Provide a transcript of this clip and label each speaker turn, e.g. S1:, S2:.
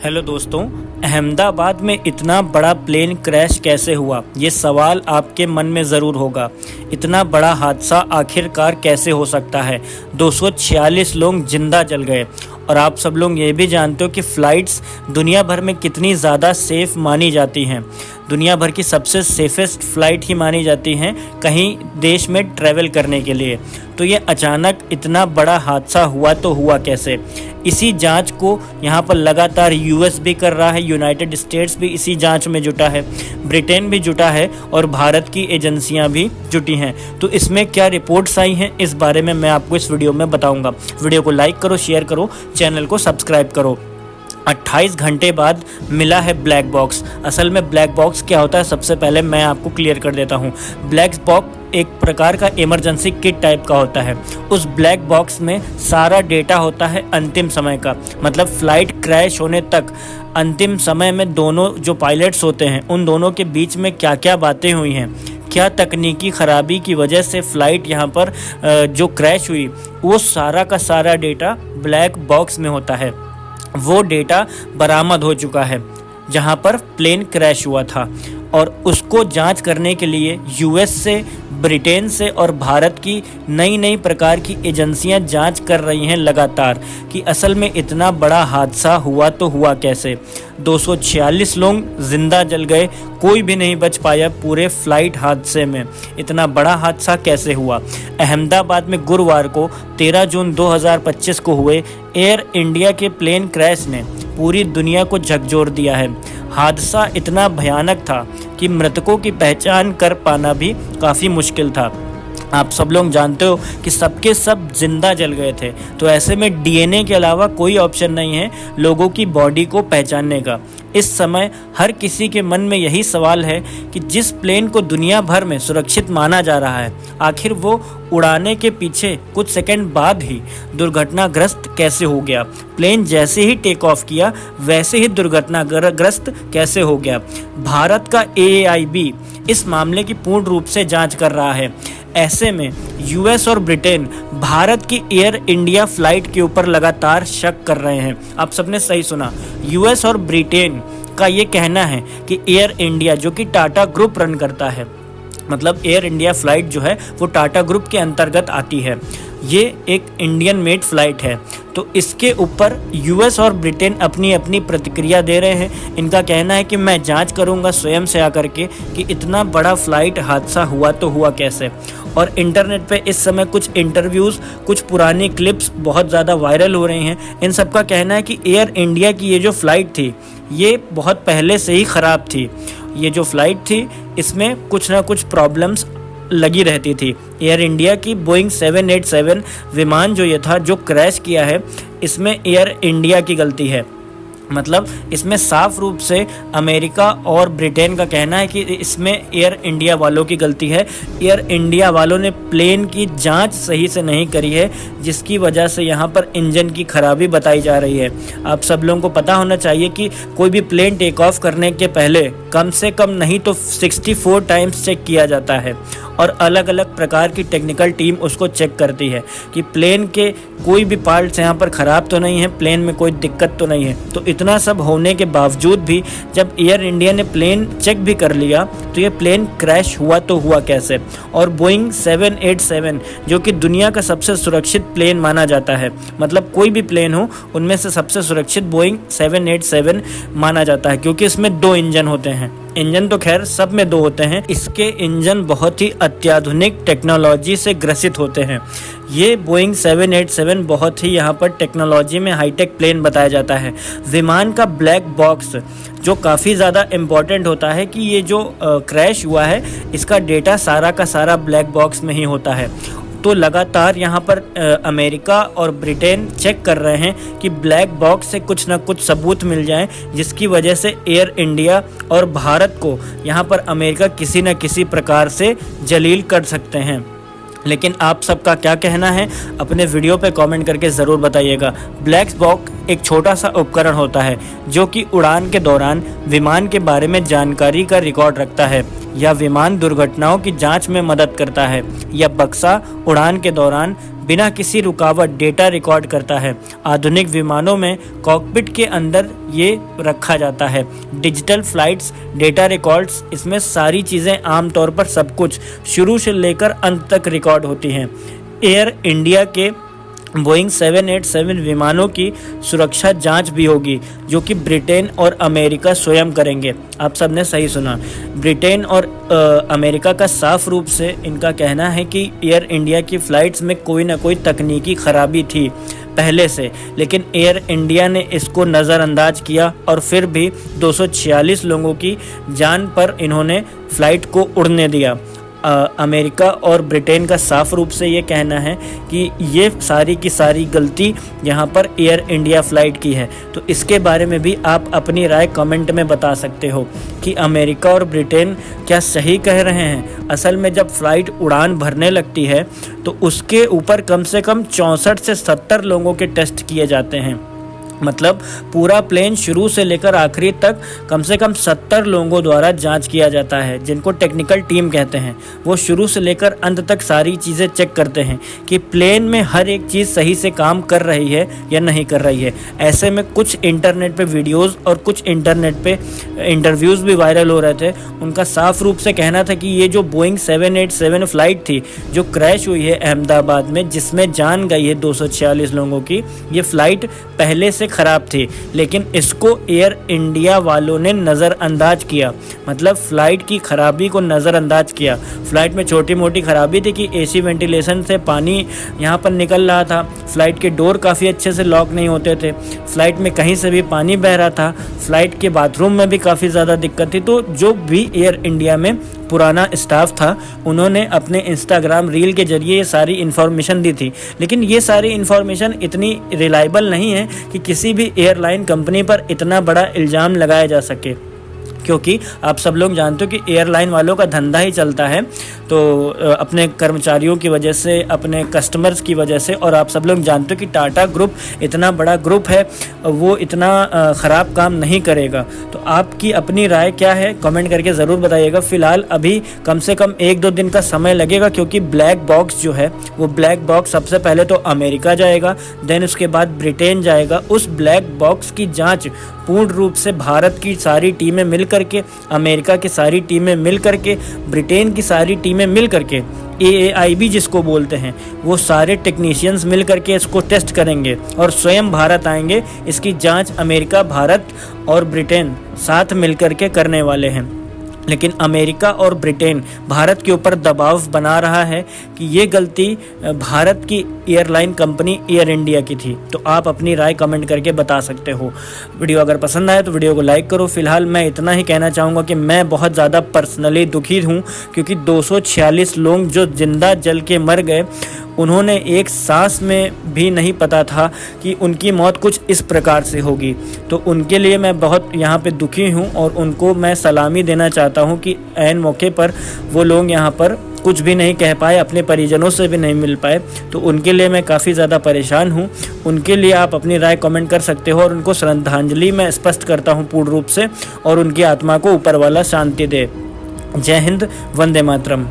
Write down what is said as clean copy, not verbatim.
S1: Hello दोस्तों, अहमदाबाद में इतना बड़ा प्लेन क्रैश कैसे हुआ? ये सवाल आपके मन में ज़रूर होगा। इतना बड़ा हादसा आखिरकार कैसे हो सकता है? 246 लोग जिंदा जल गए। और आप सब लोग ये भी जानते हो कि फ़्लाइट्स दुनिया भर में कितनी ज़्यादा सेफ़ मानी जाती हैं। दुनिया भर की सबसे सेफ़ेस्ट फ़्लाइट ही मानी जाती हैं कहीं देश में ट्रैवल करने के लिए। तो ये अचानक इतना बड़ा हादसा हुआ तो हुआ कैसे? इसी जांच को यहाँ पर लगातार यूएस भी कर रहा है, यूनाइटेड स्टेट्स भी इसी जांच में जुटा है, ब्रिटेन भी जुटा है और भारत की एजेंसियाँ भी जुटी हैं। तो इसमें क्या रिपोर्ट्स आई हैं, इस बारे में मैं आपको इस वीडियो में बताऊँगा। वीडियो को लाइक करो, शेयर करो, चैनल को सब्सक्राइब करो। 28 घंटे बाद मिला है ब्लैक बॉक्स। असल में ब्लैक बॉक्स क्या होता है, सबसे पहले मैं आपको क्लियर कर देता हूँ। ब्लैक बॉक्स एक प्रकार का इमरजेंसी किट टाइप का होता है। उस ब्लैक बॉक्स में सारा डेटा होता है अंतिम समय का, मतलब फ़्लाइट क्रैश होने तक अंतिम समय में दोनों जो पायलट्स होते हैं उन दोनों के बीच में क्या क्या बातें हुई हैं, क्या तकनीकी ख़राबी की वजह से फ़्लाइट यहाँ पर जो क्रैश हुई, वो सारा का सारा डेटा ब्लैक बॉक्स में होता है। वो डेटा बरामद हो चुका है जहाँ पर प्लेन क्रैश हुआ था, और उसको जांच करने के लिए यूएस से, ब्रिटेन से और भारत की नई नई प्रकार की एजेंसियां जांच कर रही हैं लगातार कि असल में इतना बड़ा हादसा हुआ तो हुआ कैसे। 246 लोग जिंदा जल गए, कोई भी नहीं बच पाया पूरे फ्लाइट हादसे में। इतना बड़ा हादसा कैसे हुआ? अहमदाबाद में गुरुवार को 13 जून 2025 को हुए एयर इंडिया के प्लेन क्रैश ने पूरी दुनिया को झकझोर दिया है। हादसा इतना भयानक था कि मृतकों की पहचान कर पाना भी काफ़ी मुश्किल था। आप सब लोग जानते हो कि सबके सब जिंदा जल गए थे, तो ऐसे में डीएनए के अलावा कोई ऑप्शन नहीं है लोगों की बॉडी को पहचानने का। इस समय हर किसी के मन में यही सवाल है कि जिस प्लेन को दुनिया भर में सुरक्षित माना जा रहा है, आखिर वो उड़ाने के पीछे कुछ सेकंड बाद ही दुर्घटनाग्रस्त कैसे हो गया? प्लेन जैसे ही टेक ऑफ किया वैसे ही दुर्घटनाग्रस्त कैसे हो गया? भारत का AAIB इस मामले की पूर्ण रूप से जांच कर रहा है। ऐसे में यूएस और ब्रिटेन भारत की एयर इंडिया फ्लाइट के ऊपर लगातार शक कर रहे हैं। आप सबने सही सुना, यूएस और ब्रिटेन का ये कहना है कि एयर इंडिया, जो कि टाटा ग्रुप रन करता है, मतलब एयर इंडिया फ्लाइट जो है वो टाटा ग्रुप के अंतर्गत आती है, ये एक इंडियन मेड फ्लाइट है। तो इसके ऊपर यूएस और ब्रिटेन अपनी अपनी प्रतिक्रिया दे रहे हैं। इनका कहना है कि मैं जांच करूंगा स्वयं से आकर के कि इतना बड़ा फ्लाइट हादसा हुआ तो हुआ कैसे। और इंटरनेट पे इस समय कुछ इंटरव्यूज़, कुछ पुरानी क्लिप्स बहुत ज़्यादा वायरल हो रही हैं। इन सब का कहना है कि एयर इंडिया की ये जो फ़्लाइट थी ये बहुत पहले से ही ख़राब थी। ये जो फ़्लाइट थी इसमें कुछ ना कुछ प्रॉब्लम्स लगी रहती थी। एयर इंडिया की बोइंग 787 विमान जो ये था जो क्रैश किया है, इसमें एयर इंडिया की गलती है। मतलब इसमें साफ रूप से अमेरिका और ब्रिटेन का कहना है कि इसमें एयर इंडिया वालों की गलती है। एयर इंडिया वालों ने प्लेन की जांच सही से नहीं करी है, जिसकी वजह से यहाँ पर इंजन की खराबी बताई जा रही है। आप सब लोगों को पता होना चाहिए कि कोई भी प्लेन टेक ऑफ करने के पहले कम से कम नहीं तो 64 टाइम्स चेक किया जाता है, और अलग अलग प्रकार की टेक्निकल टीम उसको चेक करती है कि प्लेन के कोई भी पार्ट्स यहाँ पर ख़राब तो नहीं है, प्लेन में कोई दिक्कत तो नहीं है। तो इतना सब होने के बावजूद भी जब एयर इंडिया ने प्लेन चेक भी कर लिया तो ये प्लेन क्रैश हुआ तो हुआ कैसे? और बोइंग 787 जो कि दुनिया का सबसे सुरक्षित प्लेन माना जाता है, मतलब कोई भी प्लेन हो उनमें से सबसे सुरक्षित बोइंग 787 माना जाता है, क्योंकि इसमें 2 इंजन होते हैं। इंजन तो खैर सब में 2 होते हैं, इसके इंजन बहुत ही अत्याधुनिक टेक्नोलॉजी से ग्रसित होते हैं। ये बोइंग 787 बहुत ही यहाँ पर टेक्नोलॉजी में हाईटेक प्लेन बताया जाता है। विमान का ब्लैक बॉक्स जो काफ़ी ज़्यादा इम्पॉर्टेंट होता है कि ये जो क्रैश हुआ है इसका डेटा सारा का सारा ब्लैक बॉक्स में ही होता है। तो लगातार यहाँ पर अमेरिका और ब्रिटेन चेक कर रहे हैं कि ब्लैक बॉक्स से कुछ ना कुछ सबूत मिल जाए, जिसकी वजह से एयर इंडिया और भारत को यहाँ पर अमेरिका किसी न किसी प्रकार से जलील कर सकते हैं। लेकिन आप सबका क्या कहना है, अपने वीडियो पे कमेंट करके ज़रूर बताइएगा। ब्लैक बॉक्स एक छोटा सा उपकरण होता है जो कि उड़ान के दौरान विमान के बारे में जानकारी का रिकॉर्ड रखता है या विमान दुर्घटनाओं की जांच में मदद करता है। यह बक्सा उड़ान के दौरान बिना किसी रुकावट डेटा रिकॉर्ड करता है। आधुनिक विमानों में कॉकपिट के अंदर ये रखा जाता है। डिजिटल फ्लाइट्स डेटा रिकॉर्ड्स, इसमें सारी चीज़ें आमतौर पर सब कुछ शुरू से लेकर अंत तक रिकॉर्ड होती हैं। एयर इंडिया के बोइंग 787 विमानों की सुरक्षा जांच भी होगी, जो कि ब्रिटेन और अमेरिका स्वयं करेंगे। आप सबने सही सुना, ब्रिटेन और अमेरिका का साफ रूप से इनका कहना है कि एयर इंडिया की फ़्लाइट्स में कोई ना कोई तकनीकी खराबी थी पहले से, लेकिन एयर इंडिया ने इसको नज़रअंदाज किया और फिर भी 246 लोगों की जान पर इन्होंने फ़्लाइट को उड़ने दिया। अमेरिका और ब्रिटेन का साफ रूप से ये कहना है कि ये सारी की सारी गलती यहाँ पर एयर इंडिया फ़्लाइट की है। तो इसके बारे में भी आप अपनी राय कमेंट में बता सकते हो कि अमेरिका और ब्रिटेन क्या सही कह रहे हैं। असल में जब फ़्लाइट उड़ान भरने लगती है तो उसके ऊपर कम से कम 64 से 70 लोगों के टेस्ट किए जाते हैं। मतलब पूरा प्लेन शुरू से लेकर आखिरी तक कम से कम 70 लोगों द्वारा जांच किया जाता है, जिनको टेक्निकल टीम कहते हैं। वो शुरू से लेकर अंत तक सारी चीज़ें चेक करते हैं कि प्लेन में हर एक चीज़ सही से काम कर रही है या नहीं कर रही है। ऐसे में कुछ इंटरनेट पे वीडियोस और कुछ इंटरनेट पे इंटरव्यूज़ भी वायरल हो रहे थे। उनका साफ रूप से कहना था कि ये जो बोइंग 787 फ़्लाइट थी जो क्रैश हुई है अहमदाबाद में, जिसमें जान गई है 246 लोगों की, ये फ़्लाइट पहले से ख़राब थी, लेकिन इसको एयर इंडिया वालों ने नज़रअंदाज किया। मतलब फ़्लाइट की ख़राबी को नज़रअंदाज किया। फ़्लाइट में छोटी मोटी ख़राबी थी कि एसी वेंटिलेशन से पानी यहाँ पर निकल रहा था, फ़्लाइट के डोर काफ़ी अच्छे से लॉक नहीं होते थे, फ़्लाइट में कहीं से भी पानी बह रहा था, फ़्लाइट के बाथरूम में भी काफ़ी ज़्यादा दिक्कत थी। तो जो भी एयर इंडिया में पुराना स्टाफ था, उन्होंने अपने इंस्टाग्राम रील के जरिए ये सारी इन्फॉर्मेशन दी थी। लेकिन ये सारी इन्फॉर्मेशन इतनी रिलायबल नहीं है कि किसी भी एयरलाइन कंपनी पर इतना बड़ा इल्ज़ाम लगाया जा सके, क्योंकि आप सब लोग जानते हो कि एयरलाइन वालों का धंधा ही चलता है तो अपने कर्मचारियों की वजह से, अपने कस्टमर्स की वजह से। और आप सब लोग जानते हो कि टाटा ग्रुप इतना बड़ा ग्रुप है, वो इतना ख़राब काम नहीं करेगा। तो आपकी अपनी राय क्या है कमेंट करके ज़रूर बताइएगा। फ़िलहाल अभी कम से कम 1-2 दिन का समय लगेगा, क्योंकि ब्लैक बॉक्स जो है वो ब्लैक बॉक्स सबसे पहले तो अमेरिका जाएगा, देन उसके बाद ब्रिटेन जाएगा। उस ब्लैक बॉक्स की जाँच पूर्ण रूप से भारत की सारी टीमें मिल करके, अमेरिका की सारी टीमें मिल करके, ब्रिटेन की सारी टीमें मिल करके, AAIB जिसको बोलते हैं, वो सारे टेक्नीशियंस मिल करके इसको टेस्ट करेंगे और स्वयं भारत आएंगे। इसकी जांच अमेरिका, भारत और ब्रिटेन साथ मिल करके करने वाले हैं। लेकिन अमेरिका और ब्रिटेन भारत के ऊपर दबाव बना रहा है कि ये गलती भारत की एयरलाइन कंपनी एयर इंडिया की थी। तो आप अपनी राय कमेंट करके बता सकते हो। वीडियो अगर पसंद आए तो वीडियो को लाइक करो। फिलहाल मैं इतना ही कहना चाहूँगा कि मैं बहुत ज़्यादा पर्सनली दुखी हूँ, क्योंकि 246 लोग जो जिंदा जल के मर गए, उन्होंने एक सांस में भी नहीं पता था कि उनकी मौत कुछ इस प्रकार से होगी। तो उनके लिए मैं बहुत यहाँ पे दुखी हूँ और उनको मैं सलामी देना चाहता हूँ कि ऐन मौके पर वो लोग यहाँ पर कुछ भी नहीं कह पाए, अपने परिजनों से भी नहीं मिल पाए। तो उनके लिए मैं काफ़ी ज़्यादा परेशान हूँ। उनके लिए आप अपनी राय कमेंट कर सकते हो और उनको श्रद्धांजलि मैं स्पष्ट करता हूँ पूर्ण रूप से, और उनकी आत्मा को ऊपर वाला शांति दे। जय हिंद, वंदे मातरम।